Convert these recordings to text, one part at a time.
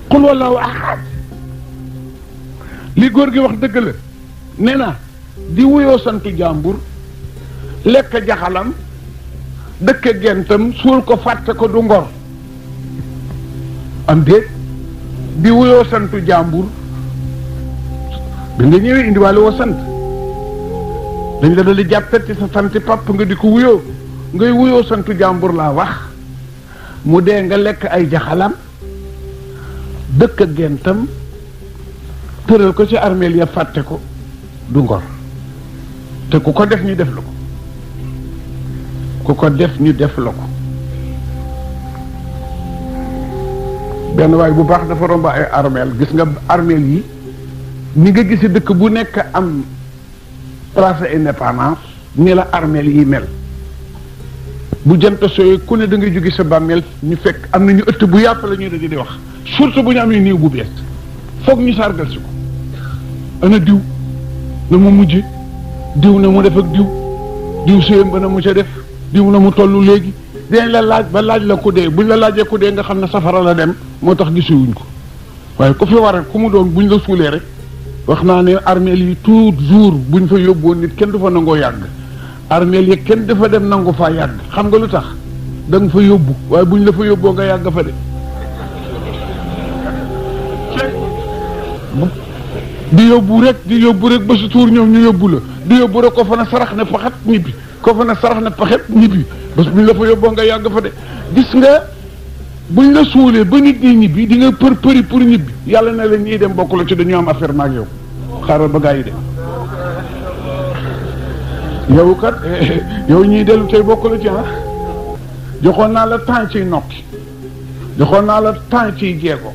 qul wallahu ahad li góor gi wax dëgg la nee na di wuyoo santu jàmbur lekk jaxalam dëkk gentam suul ko fàtte ko du ngor am déet di wuyoo santu jàmbur bi nga ñëwee indiwaale woo sant dañ la dali jàppet ci sa santi papp nga di ko wuyoo ngay wuyoo santu jàmbur laa wax mu dee nga lekk ay jaxalam dëkk gentam tëral ko ci armeel ya fàtte ko du ngor te ku ko def ñu def la ko ku ko def ñu def la ko benn waay bu baax dafa romb ay armeel gis nga armeel yi ni nga gisi dëkk bu nekk am place indépendance ni la armeel yi mel bu jant sooy ku ne da ngay jóge sa bàmmeel ñu fekk am na ñu ëtt bu yàpp la ñuy daje di wax surtout bu ñu amee niiw bu bees foog ñu sargal si ko ana diw na mu mujje diw na mu def ak diw sëyam ba na mu ca def diw na mu toll léegi dinañ la laaj ba laaj la ku dee buñ la laajee ku dee nga xam ne safara la dem moo tax gisuwuñ ko waaye ku fi war ku mu doon buñ la suulee rek wax naa ne armeel yi toujours buñ fa yóbboon nit kenn du fa nangoo yàgg armeel yi kenn dafa dem nangu faa yàgg xam nga lu tax da nga fa yóbbu waaye buñ la fa yóbboo nga yàgg fa de di yóbbu rek ba su tuur ñoom ñu yóbbu la di yóbbu rek ko fa na sarax ne paxet ñibbi ko fa na sarax ne paxet ñibbi bés buñ la fa yóbboo nga yàgg fa de gis nga buñ la suulee ba nit ñi ñibbi di nga përi pour ñibbi yàlla na leen ñiy dem bokk la ci dañu am affaire maag yow xaaral ba gaa yi dem yow kat yow ñiy dellu tey bokk la ci joxoon naa la temps ciy nokki joxoon naa la temps ciy jeego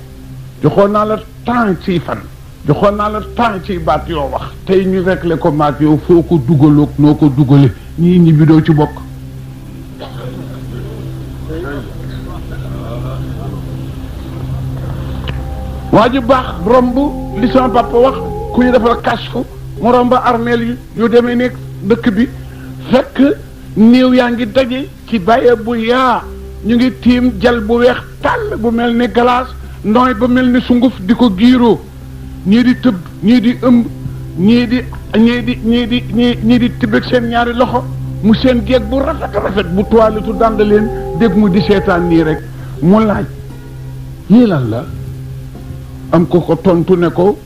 joxoon naa la temps ciy fan joxoon naa la temps ciy baat yoo wax tey ñu réglé ko maag yow foo ko dugaloog noo ko dugale ñii ñibbi doo ci bokk waa ji baax romb li sama papa wax ku ñu defal kashfu mu romb armeel yi yu demee nekk dëkk bi fekk néew yaa ngi daje ci bàyyi bu yaa ñu ngi tiim jal bu weex tàll bu mel ni glace nooy ba mel ni sunguf di ko giiroo ñii di tëb ñii di ëmb ñii di tibbeeg seen ñaari loxo mu seen géeg bu rafet bu toiletu dànd leen dégg mu di seetaan nii rek mu laaj lii lan la am ko tontu ne ko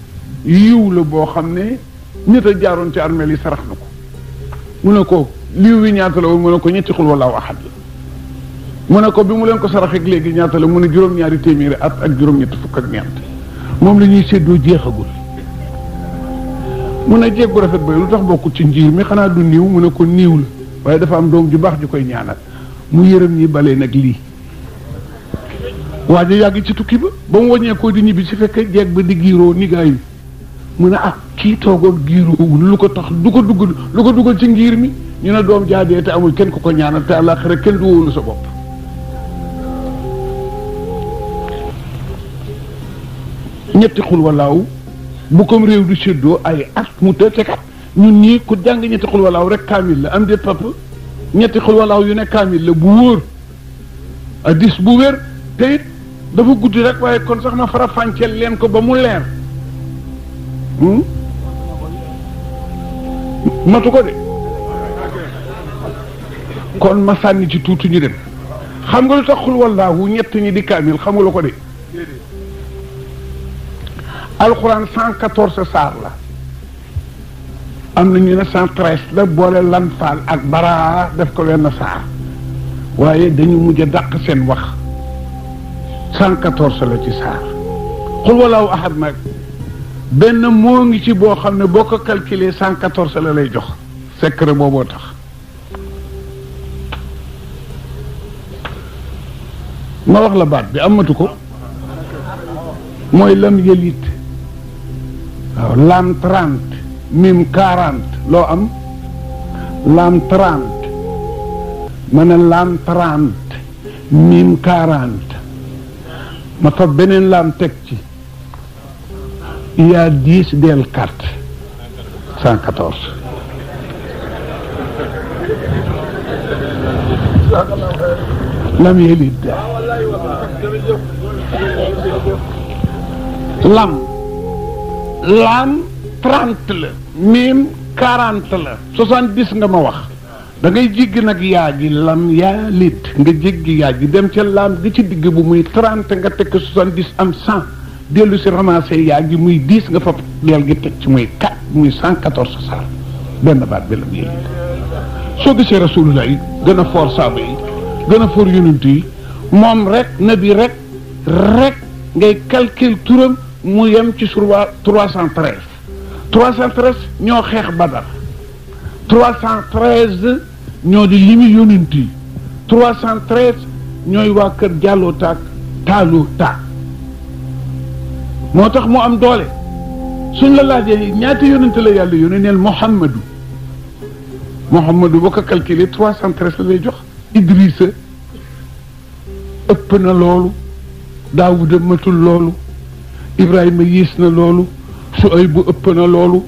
yiw la boo xam ne nit a jaaroon ci armeel yi sarax na ko mu ne ko liiw wi ñaata la woon mu ne ko ñetti xul wallaahu ahad la mu ne ko bi mu leen ko saraxeeg léegi ñaata la mu ne juróom-ñaari téeméeri at ak juróom-ñetti fukk ak ñeent moom la ñuy séddoo jeexagul mu ne jeeg bu rafet ba lu tax bokkul ci njiir mi xanaa du niiw mu ne ko niiw la waaye dafa am doom ju baax ju koy ñaanal mu yërëm ñi balee nag lii waa ji yàgg ci tukki ba mu wàññeekoo di ñibbi si fekkee jeeg ba di giiroo nigaayu mu ne kii toogoon giiroowul lu ko tax lu ko dugal ci ngir mi ñu ne doom jaadee te amul kenn ku ko ñaanal te àllaaxira kenn du wóolu sa bopp ñetti xul walaaw bu comme réew du séddoo ay at mu te kat ñun ñii ku jàng ñetti xul walaaw rek kaamil la am de papa ñetti xul walaaw yu ne kaamil la bu wóor addis bu wér te it dafa guddi rek waaye kon sax ma fara fànceel leen ko ba mu leer matu ko de kon ma sànni ci tuuti ñu dem xam nga lu tax xul wallaahu ñett ñi di kaamil xamula ko de alxuraan 114 saar la am na ñu ne 113 la boole lan faal ak baraa def ko wenn saar waaye dañu mujj a dàq seen wax 114 la ci saar xul wallaahu ahad nag benn moo ngi ci boo xam ne boo ko calculé 114 la lay jox secret booboo tax ma wax la baat bi amatu ko mooy lam yëlit waaw lam 30 mim 40 loo am lam 30 ma ne lam 30 mim 40 ma fa beneen lam teg ci il y a 10 del 4 114 lam yalid lam 30 la miim 40 la 70 nga ma wax da ngay jéggi nag yaa gi lam yalid nga jéggi yaa gi dem ca lam gi ci digg bu muy 30 nga tekk 70 am 100 dellu si ramassé yaa gi muy 10 nga fa deel gi teg ci muy 4 muy 114 saar benn baat bi lam yalid soo gisee rasulullah yi gën a foor saaba yi gën a foor yonent yi moom rek nabi rek ngay calcul turam mu yem ci sur 313 ñoo xeex Badar 313 ñoo di limi yonent yi 313 ñooy waa kër jàlloo taak taaloo taak moo tax mu am doole suñ la laajee ñaata yonent la yàlla yónnee neel Muhammadu boo ko calculé 313 la lay jox Idrissa ëpp na loolu Daawuda matul loolu Ibrahima yées na loolu Suaybu ëpp na loolu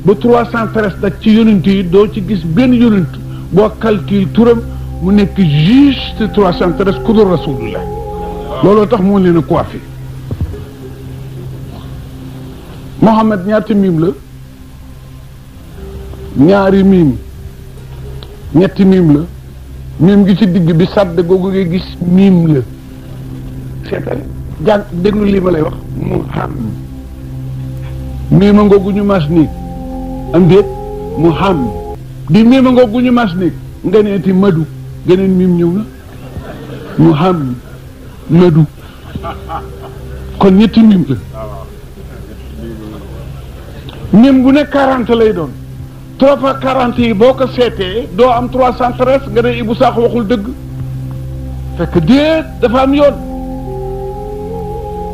ba 313 dak ci yonent yi doo ci gis benn yonent boo calcule turam mu nekk juste 313 ku dul rasulullah looloo tax moo leen a coiffé Mohamed ñaata miim la ñaari miim ñetti miim la miim gi ci digg bi sàdd googu ngay gis miim la seetal jàng déglu lii ma lay wax miima ngoogu ñu mas néeg am déet di miima ngoogu ñu mas néeg nga neeti madu geneen miim ñëw na madu kon ñetti miim la miim gu ne 40 lay doon 3 fois 40 yi boo ko seetee doo am 313 nga ne Ibou Sakho waxul dëgg fekk déet dafa am yoon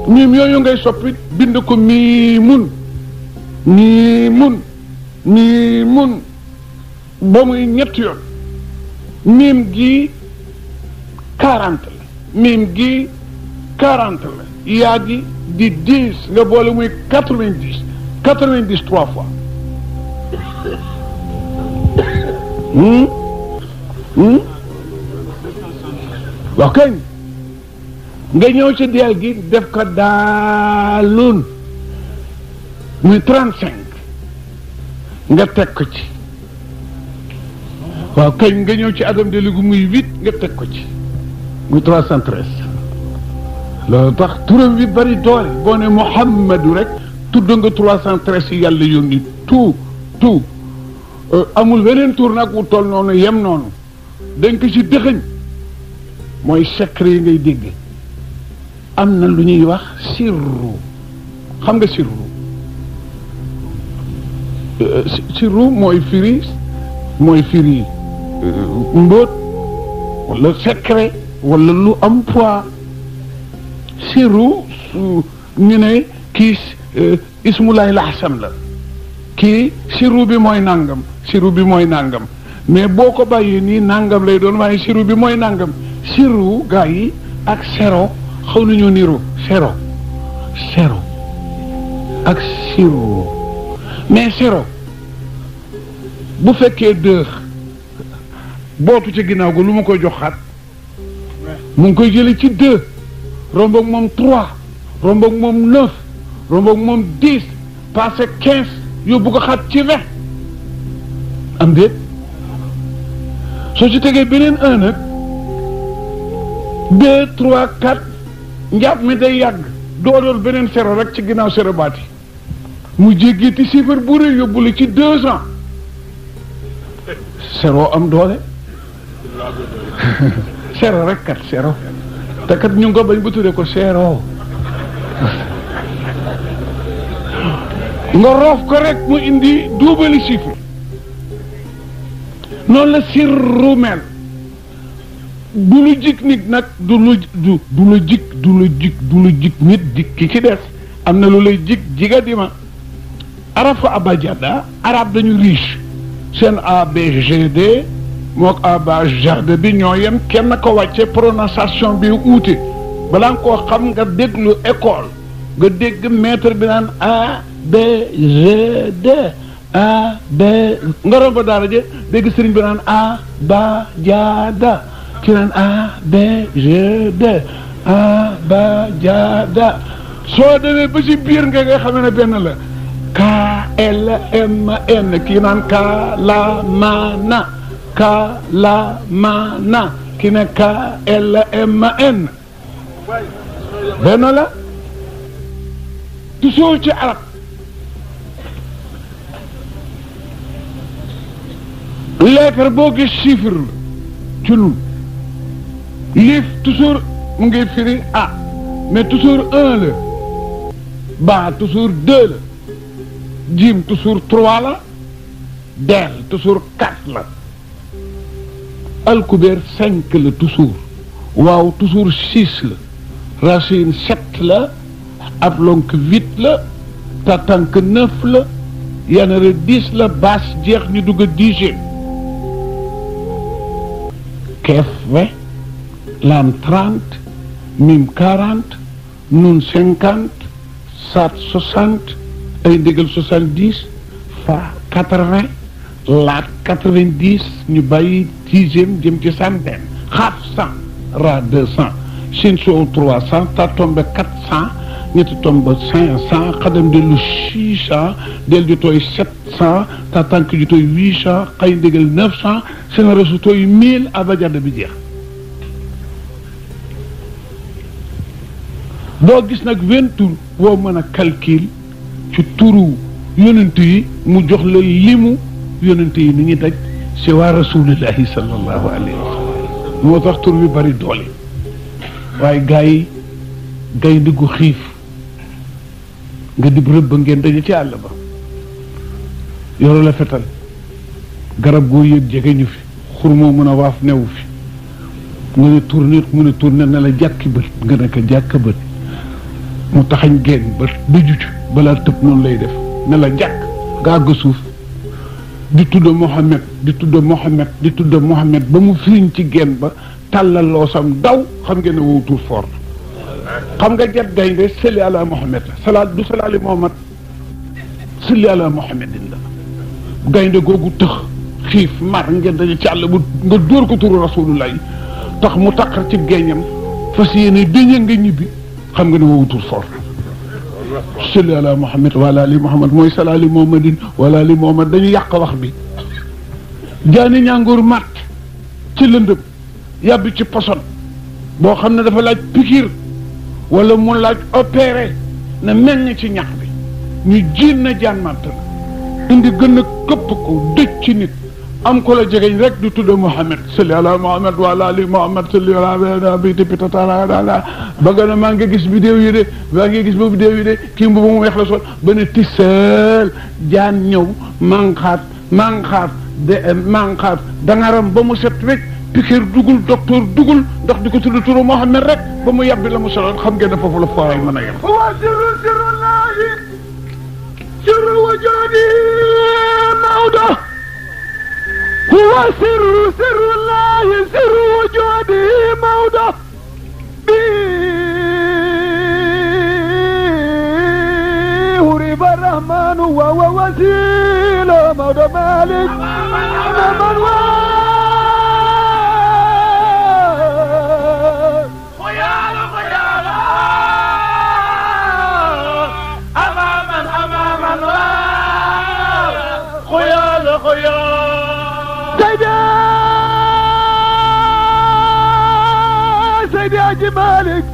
miim yooyu ngay soppi bind ko miimun ba muy ñetti yoon miim gi 40 la miim gi 40 la yaa gi di 10 nga boole muy 90 3 fois wax kañ nga ñëw ci deel gi def ko daalun muy 35 nga teg ko ci waaw kañ nga ñëw ci adam de ligu muy 8 nga teg ko ci muy 313 loolu tax turam wi bari doole boo ne Muhammadu rek tudd nga 313 yi yàlla yónni tout amul weneen tur nag wu toll noonu yem noonu dañ ko ci dëxëñ mooy secret yi ngay dégg am na lu ñuy wax sirru xam nga sirru mooy firi mbóot wala secret wala lu am poids sirru ñu ne kii ismulaay laxsam la kii sirru bi mooy nangam mais boo ko bàyyee nii nangam lay doon waaye sirru bi mooy nangam sirru gaa yi ak sero xaw nañoo niroo sero ak sirru mais sero bu fekkee 2 bootu ci ginnaaw ga lu ma koy joxaat mu ngi koy jële ci 2 romb ak moom 3 romb ak moom 9 romb ak moom 10 passé 15 yóbbu ko xaat ci 20 am déet soo ci tegee beneen 1 nag 2 3 4 njàpp mi day yàgg dooleel beneen sero rek ci ginnaaw sero baati mu jéggiti chiffre bu rëy yóbbu la ci 2 ans sero am doole sero rek kat sero te kat ñu ngi ko bañ bu tuddee ko sero nga roof ko rek mu indi duubali chiffre noonu la sirru mel du lu jik nit nag du la jik nit jik ki ci des am na lu lay jik jiga dima arafa abajada arab dañu riche seen ABGD mook abajada bi ñoo yem kenn ko wàcce prononciation bi uute balaa nga koo xam nga déglu école nga dégg maître bi naan ABGD nga romb daara je dégg sëriñ bi naan abajada ci naan A B G D A ba ja da soo demee ba ci biir nga xam ne benn la K L M N kii naan K la ma na K la ma na kii ne K L M N benn la toujours ci arab lettre boo gis chiffre la ci nun liif toujours mu ngi firi A mais toujours 1 la ba toujours 2 la jim toujours 3 la del toujours 4 la alkubeer 5 la toujours waaw toujours 6 la racine 7 la aplonk 8 la tatank 9 la yanare 10 la baas jeex ñu dugg 10e keef 20 laam 30 mim 40 nun 50 saat 60 ay ndigal 70 fa 80 laat 90 ñu bàyyi 10e jëm ci centaine xaaf 100 ra 200 sin soo 300 ta tombe 400 ñetti tombe 500 xadam dellu 600 del di tooy 700 ta tànk di tooy 800 xay ndigal 900 seen resu tooy 1000 abajada bi jeex doo gis nag 20 tur woo mën a calcul ci turu yonent yi mu jox la limu yonent yi ni ñuy daj c'est waa rasulillahi sallallahu alayhi wa sallam moo tax tur bi bari doole waaye gaa yi gaynde gu xiif nga dib rëbb ngeen dañu ci àll ba yoro la fetal garab goo yëg jege ñu fi xur moo mën a waaf newu fi nga ne tourné mu ne tourné ne la jàkki bët nga ne ko jàkk bët mu taxañ geen ba dëju ci balaa tëb noonu lay def ne la jàkk nga àgg suuf di tudd Mohamed di tudd Mohamed di tudd Mohamed ba mu firiñ ci geen ba tàllal loo sam daw xam ngeen ne wow tur fort xam nga jat gaynde salli ala Mohamed la salaat du salaali Mohamed salli ala Mohamedin la gaynde googu tëx xiif mar ngeen dañu ci àll bu nga dóor ko turu rasulullah tax mu taqar ci géeñam fas yéene déñe nga ñibbi xam nga ne wow tur fort salli ala Mohamed wala ali Mohamed mooy salaali Mohamedin wala ali Mohamed dañu yàq wax bi jaani ñàngoor matt ci lëndëm yàbbi ci poson boo xam ne dafa laaj piqûre wala mu laaj opéré na meññ ci ñax bi ñu jiin na jaan matt la indi gën a këpp ko dëj ci nit am ko la jegeñ rek di tudd Mohamed salli ala Mohamed wala ali Mohamed salli ala bi pitatala ba nga ne maa ngi gis vidéo yi de maa ngi gis ba vidéo yi de kii mbubu mu weex la sol ba ne tiseel jaan ñëw manxaat dangaram ba mu set rek piqûre dugul docteur dugul ndax di ko tudd turu Mohamed rek ba mu yàbbi la mu soloon xam ngeen ne foofu la fooral mën a yem wa sirrullahi sirru wujudi Maodo huwa sirrullahi sirru wujudi Maodo bi huriba rahmanu wa wasila Maodo Malik man wa سيدي حاج مالك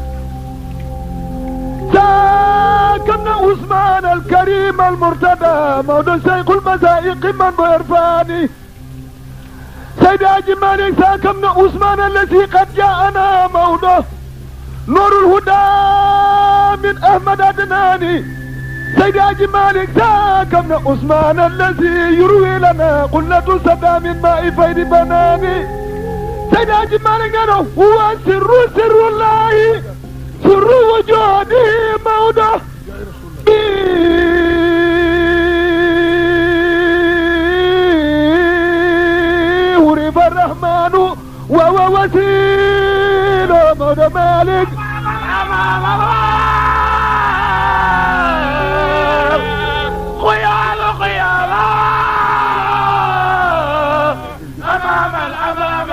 ساكن عثمان الكريم المرتضى مولى شيخ المسائق من بإرفاني سيدي حاج مالك ساكن عثمان الذي قد جاءنا مولى نور الهدى من أحمد عدناني سيدي حاج مالك ساكن عثمان الذي يروي لنا قلة سدى من ماء فيض بناني سيدي حاج مالك هو سر الله سر وجوده موضة هرب الرحمن وهو وسيل موضة مالك خيال أمام الأمام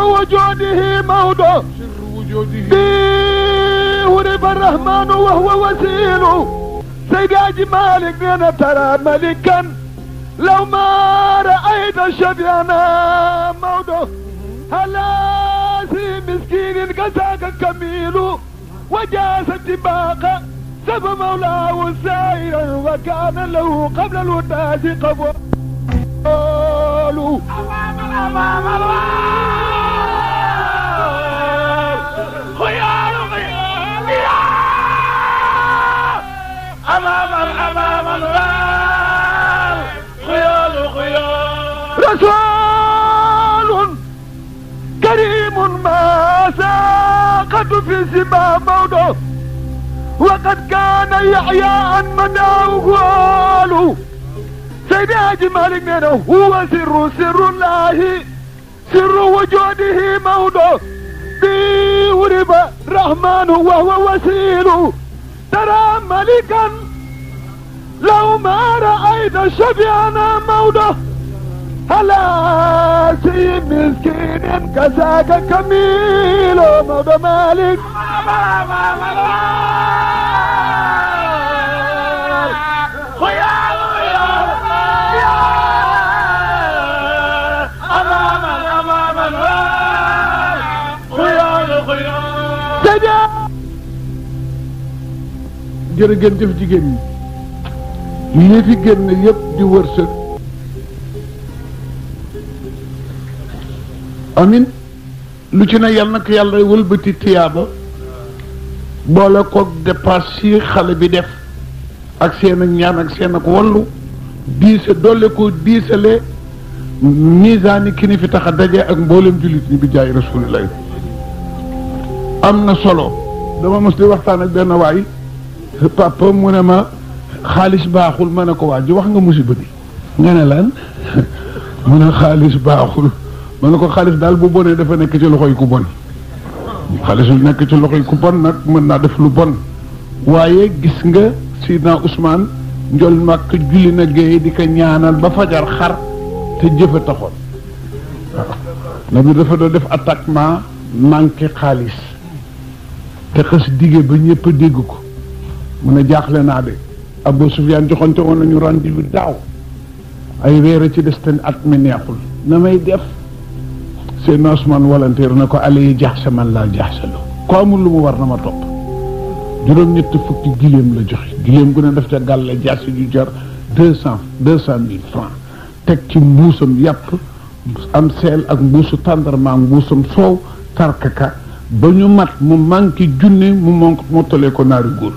وجوده موضع هرب الرحمن وهو وسيل سيد حاج مالك بن ترى ملكا لو ما رأيت شبيانا موضع هلا في مسكين كساك كميل وجاز اتباق سب مولاه سائرا وكان له قبل الوداع قبول أمام خيال أمام خيال رسول كريم ما ساقط في سبا موضع وقد كان يحيى عن مناه قالوا سيدي حاج مالك منه هو سر الله سر وجوده موضع به ورب رحمن وهو وسيل ترى ملكا لو ما رأيت شبيانا موضع هلا سي مسكين كساك كميل موضع مالك jërëgën jëf jigéen ñi li fi génn yëpp di wërsëg amin lu ci ne yàlla na ko yàlla wëlbati tiyaaba boole koog dépasse yi xale bi def ak seen ak ñaan ak seen ak wallu diise doole ko diisale misaani ki ni fi tax a daje ak mboolem jullit ñi bi jaay rasulillah am na solo dama mos di waxtaan ak benn waay papa mu ne ma xaalis baaxul ma ne ko waa ji wax nga musiba bi nga ne lan mu ne xaalis baaxul ma ne ko xaalis daal bu bonee dafa nekk ci loxoy ku bon xaalis lu nekk ci loxoy ku bon nag mën naa def lu bon waaye gis nga Sidna Ousmane njol màkk julli na géey di ko ñaanal ba fajar xar te jëfa taxoon waaw na bi dafa doon def attaquement manqué xaalis te xës dige ba ñëpp a dégg ko mu ne jaaxle naa de Abu Sufyaan joxante woon nañu rendez-vous daaw ay weer ci des te at mi neexul na may def Seydina Ousmane volontaire na ko ale yi jaax sa man laa jaax sa lo ko amul lu mu war na ma topp juróom-ñetti fukki giléem la joxe giléem gu ne def ca gàlle jaasi ju jar 200,000 francs teg ci mbuusam yàpp am seel ak mbuusu tàndarma mbuusam soow tarkaka ba ñu mat mu manqué junne mu mottalee ko naari góor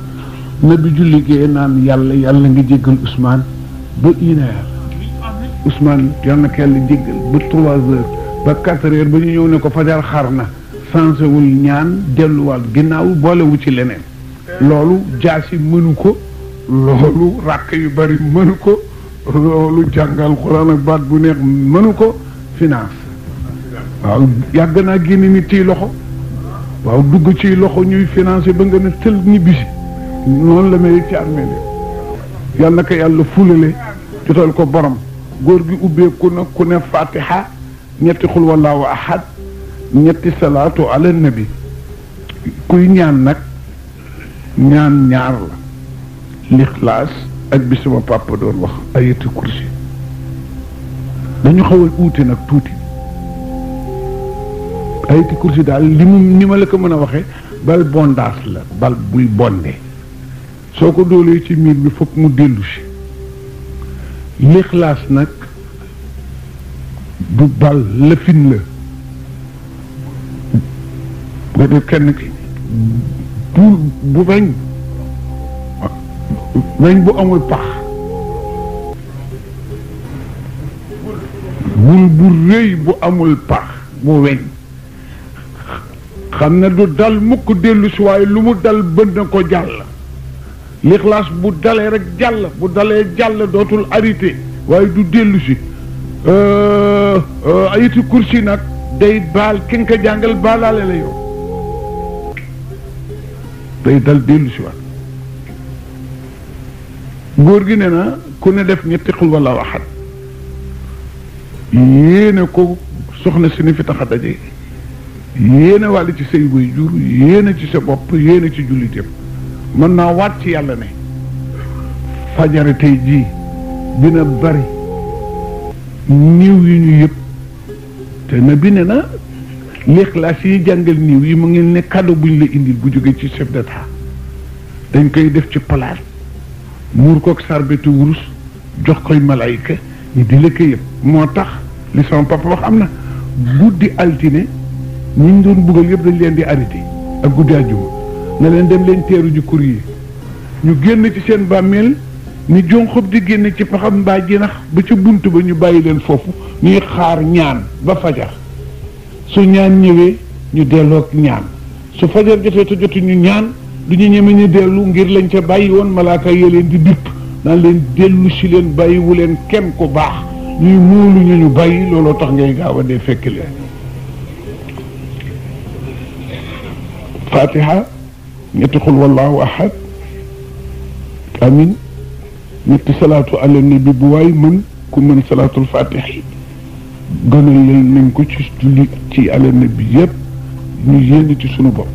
na bi julli gee naan yàlla yàlla nga jéggal Ousmane ba 1 heure Ousmane yal na ko yàlla jéggal ba 3 heures ba 4 heures ba ñu ñëw ne ko fajar xar na sensé wul ñaan delluwaat ginnaaw boolewu ci leneen loolu jaasi mënu ko loolu ràkk yu bari mënu ko loolu jàngal Xuraan ak baat bu neex mënu ko finance waaw yàgg naa génne nit ci loxo waaw dugg ci loxo ñuy financé ba nga ne tël ñibbisi noonu la mel ci armée bi yal na ko yàlla fulale jotal ko borom góor gi ubbeeku na ku ne fatiha ñetti xul wallaahu ahad ñetti salaatu ala nabi kuy ñaan nag ñaan ñaar la lixlaas ak bi sama papa doon wax ayati kursi dañu xawal uute nag tuuti ayati kursi daal li mu ni ma la ko mën a waxee bal bondaas la bal buy bonde soo ko doolee ci miir bi fokk mu dellu si lixlaas nag bu bal lëfin la nga def kenn ki bu weñ bu amul pax bul bu rëy bu amul pax bu weñ xam ne du dal mukk dellu si waaye lu mu dal bën na ko jàll lixlaas bu dalee rek jàll bu dalee jàll dootul arrêté waaye du dellu si ayati kursi nag day baal ki nga ko jàngal baalaale la yow day dal dellu si waat góor gi ne na ku ne def ñetti xul wala waxat yéene ko soxna si ni fi tax a daje yéene wàll ci say way jur yéene ci sa bopp yéene ci jullit yëpp mën naa waat ci yàlla ne fajara tey jii dina bari niiw yi ñu yëpp te na bi ne na l'Ikhlaas yi jàngal niiw yi mu ngi ne cadeau buñ la indil bu jóge ci chef d'état dañ koy def ci palaat muur kook sarbetu wurus jox koy malayka ñu di la ko yëpp moo tax li sama papa wax am na guddi altine ñi ñu doon buggal yëpp dañ leen di arrêté ak guddi àjjuma na leen dem leen teeru ji courrier ñu génn ci seen bàmmeel ni jon xob di génn ci paxam mbaa jinax ba ca bunt ba ñu bàyyi leen foofu ñuy xaar ñaan ba fajar su ñaan ñëwee ñu delloog ñaan su fajar jotee te jotu ñu ñaan du ñu ñeme ñu dellu ngir lañ ca bàyyi woon malaaka yee leen di bipp naan leen dellu si leen bàyyiwu leen kenn ku baax ñuy muulu ñu bàyyi looloo tax ngay gaaw a dee fekk leen fatiha ñetti xul wallahu ahad amin ñetti salaatu ala nabi bu waay mën ku mën salaatul fatiha yi gënal leen nañ ko ci julli ci ala nabi yëpp ñu yénn ci sunu bopp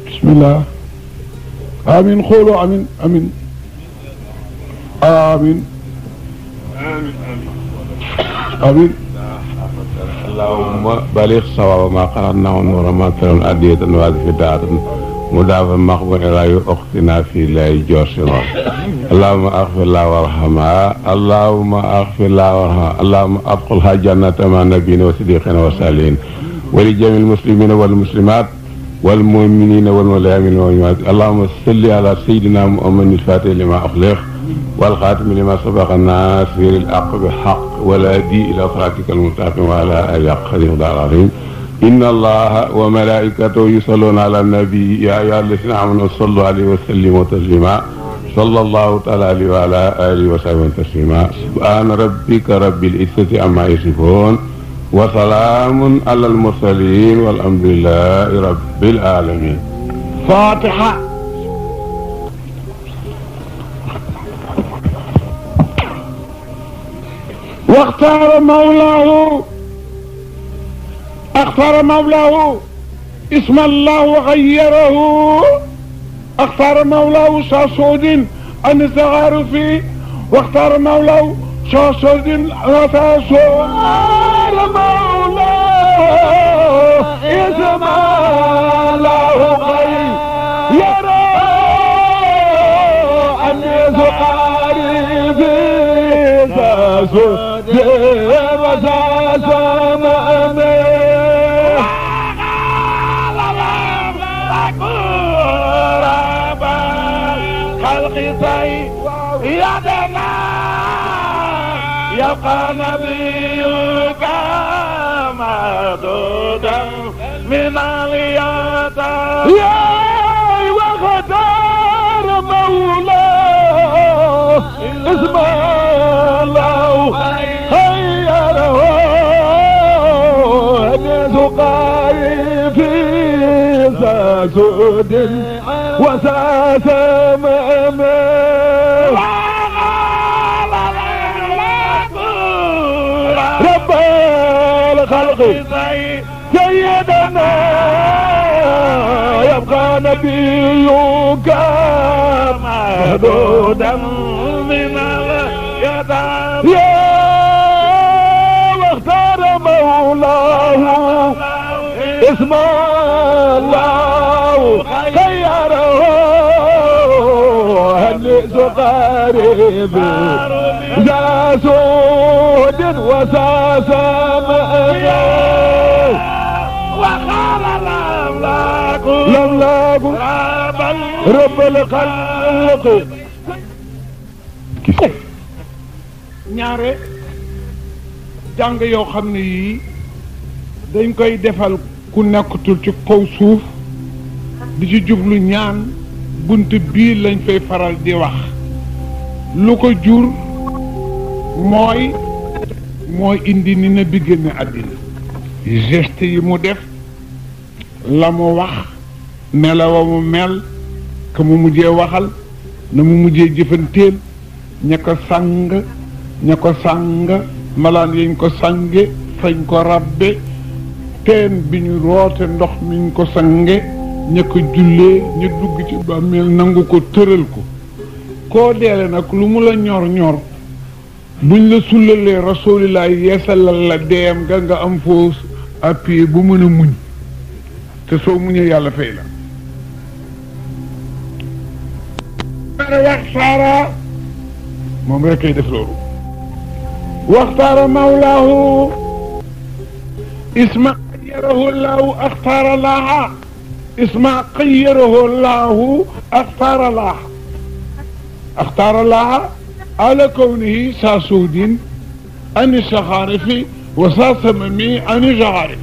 bismillah amin xooloo amin amin amin amin اللهم بلغ صواب ما قرأناه نور ما ترون أدية وهذه دعاء مدافع مقبول إلى أختنا في الله جوشنا اللهم أغفر الله وارحمها اللهم أغفر الله وارحمها اللهم أدخلها جنة مع النبيين والصديقين والصالحين ولجميع المسلمين والمسلمات والمؤمنين والمؤمنين والمؤمنات اللهم صل على سيدنا محمد الفاتح لما أخلق والخاتم لما سبق الناصر الحق بالحق والهادي إلى صراطك المستقيم وعلى آله حق العظيم إن الله وملائكته يصلون على النبي يا أيها الذين آمنوا صلوا عليه وسلموا تسليما صلى الله تعالى عليه وعلى آله وصحبه تسليما سبحان ربك رب العزة عما يصفون وسلام على المرسلين والحمد لله رب العالمين. فاتحة. واختار مولاه اسم الله وغيره اختار مولاه شاسود ان الصغار فيه واختار مولاه شاسود وتاسود مولاه اسم الله غيره ان الصغار فيه شاسود يبقى نبيك معدودا من اليتامى يا وختار مولاه اسم الله خيره سقاي في ساسود وساسمم رب الخلق سيدنا يبقى نبيك مهدودا من اليتامى يا واختار مولاه اسم الله خيره هنئ قريب ذا سود وساسم وقال الأملاك رب الخلق ñaare jàng yoo xam ne yii dañ koy defal ku nekkatul ci kaw suuf di ci jublu ñaan bunt bii lañ fay faral di wax lu ko jur mooy indi ni na bi génn àddina geste yi mu def la mu wax melawa mu mel ka mu mujjee waxal na mu mujjee jëfanteel ña ko sàng malaan yañ ko sànge fañ ko rabbe teen bi ñu roote ndox miñ ko sange ña ko jullee ñu dugg ci bàmmeel nangu ko tëral ko koo deele nag lu mu la ñor ñor buñ la sullalee rasulilah yeesalal la deem nga am foo appuyé bu mën a muñ te soo muñee yàlla fay la waxtaara moom rek kay def loolu waxtaara mawlaahu isma xayarahu laahu axtaara laaha isma xayarahu laahu axtaara laaha axtaara laaha ala kawnihi saa suudin ani saxaarifi wa saa samami ani saxaarif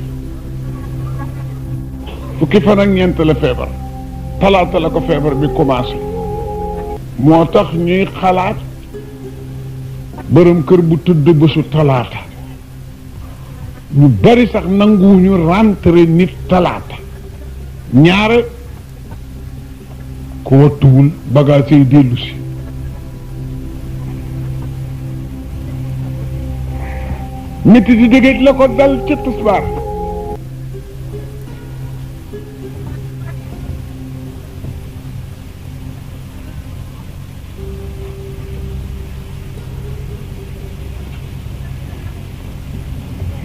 fukki fan ak ñeent la feebar talaata la ko feebar bi commencé moo tax ñuy xalaat borom kër bu tudd bésu talaata ñu bari sax nanguwuñu rentré nit talaata ñaare ku wattuwul bagage yi dellu si nit di dégéej la ko dal ci tisbaar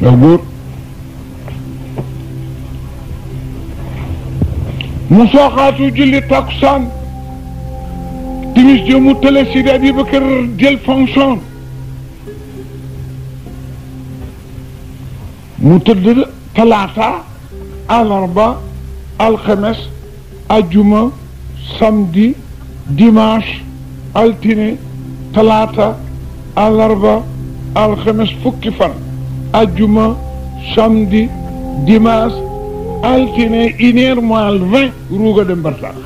ndax góor mu sooxaatu julli takkusaan timis jo mu tële Sidi Abubakar jël fonction mu tëdd talaata àllarba alxames ajjuma samedi dimanche altine talaata àllarba alxames fukki fan ajjuma samedi dimanche altine 1h moins 20 ruuga dem barsax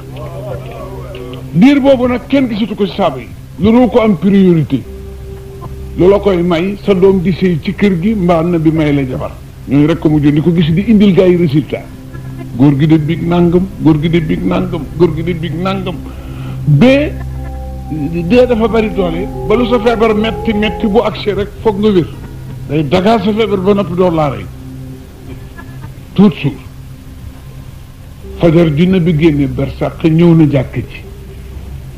diir boobu nag kenn gisatu ko ci saaba yi lu ruu ko am priorité loola koy may sa doom di sëy ci kër gi mbaa na bi may la jabar ñooñu rek ko mujj di ko gis di indil gaa yi résultat góor gi de big nangam góor gi de big nangam góor gi de big nangam bee dee dafa bari doole ba lu sa feebar metti metti bu agsi rek foog nga wér day dagaa sa feebar ba noppi door laa rey tuut suur fajar junne bi génne barsàq ñëw na jàkk ji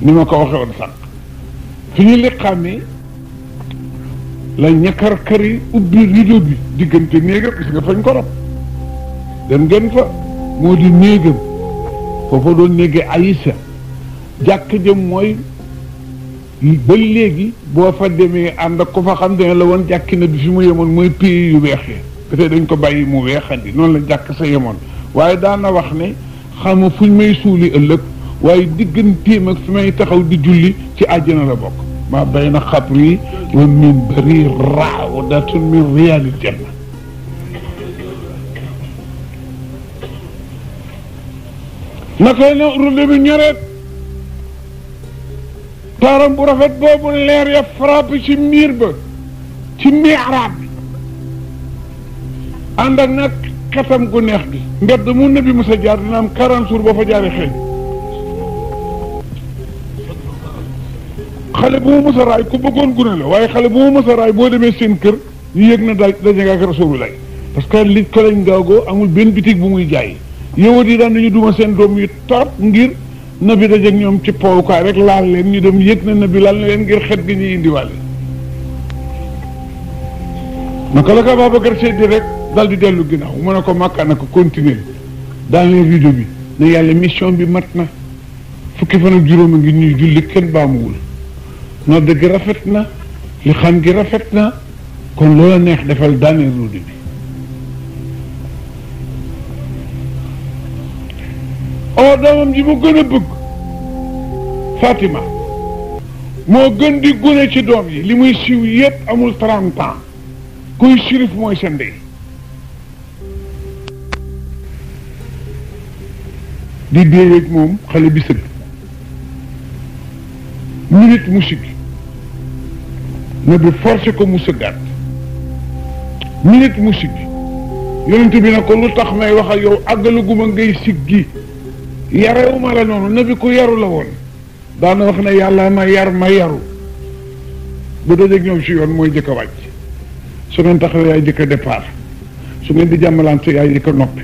ni ma ko waxee woon sànq fi ñu liqaamee la ñakar yi ubbi rideau bi diggante néegam gis nga fañ ko rob dem ngeen fa moo di néegam foofa doon néege Aïssa jàkk jëm mooy ba léegi boo fa demee ànd ak ko fa xam dana la woon jàkki na bi fi mu yemoon mooy pays yu weex yi peut-être dañ ko bàyyi mu weexandi noonu la jàkk sa yemoon waaye daana wax ne xama fuñ may suuli ëllëg waaye digganteem ak fi may taxaw di julli ci àjjana la bokk ma bayna xabri wa minbari rawdatun min riyaadil janna naka la rudde bi ñoreet taaram bu rafet boobu leer ya frappé ci miir ba ci miiraab bi ànd ak nag xetam gu neex gi mbedd mu nabi mos a jaar dina am 40 jours boo fa jaaree xeeñ xale bu mu mos a raay ku bëggoon gune la waaye xale bu mu mos a raay boo demee seen kër ñu yëg na daje nga ak Rasulullah parce que li ko lañ gaagoo amul benn bitig bu muy jaay yowat yi daan nañu duma seen doom yi torop ngir nabi dajeeg ñoom ci powukaay rek laal leen ñu dem yëg na nabi laal na leen ngir xet gi ñuy indiwaale naka la ko Babacar Seydi rek dal di dellu ginnaaw mu ne ko Makka na ko continuer dans les vidéos bi ne yàlla mission bi mat na fukki fan ak juróom a ngi ñuy julli kenn baamuwul nodd gi rafet na li xam gi rafet na kon loola neex defal daaneel ruudi bi oo doomam ji mu gën a bëgg Fatima moo gën di gune ci doom yi li muy siiw yépp amul 30 ans kuy sirif mooy sa ndey di déyeeg moom xale bi sëgg minute musique na bi forcé ko mu sëggaat minute musique yonent bi na ko lu tax may wax ak yow àggalaguma ngay siggi yarewuma la noonu nabi ku yaru la woon daana wax ne yàlla ma yaru bu dajeeg ñoom si yoon mooy jëkk a wàcc su ngeen taxawee yaay jëkk a départ su ngeen di jàmmalante yaay jëkk a noppi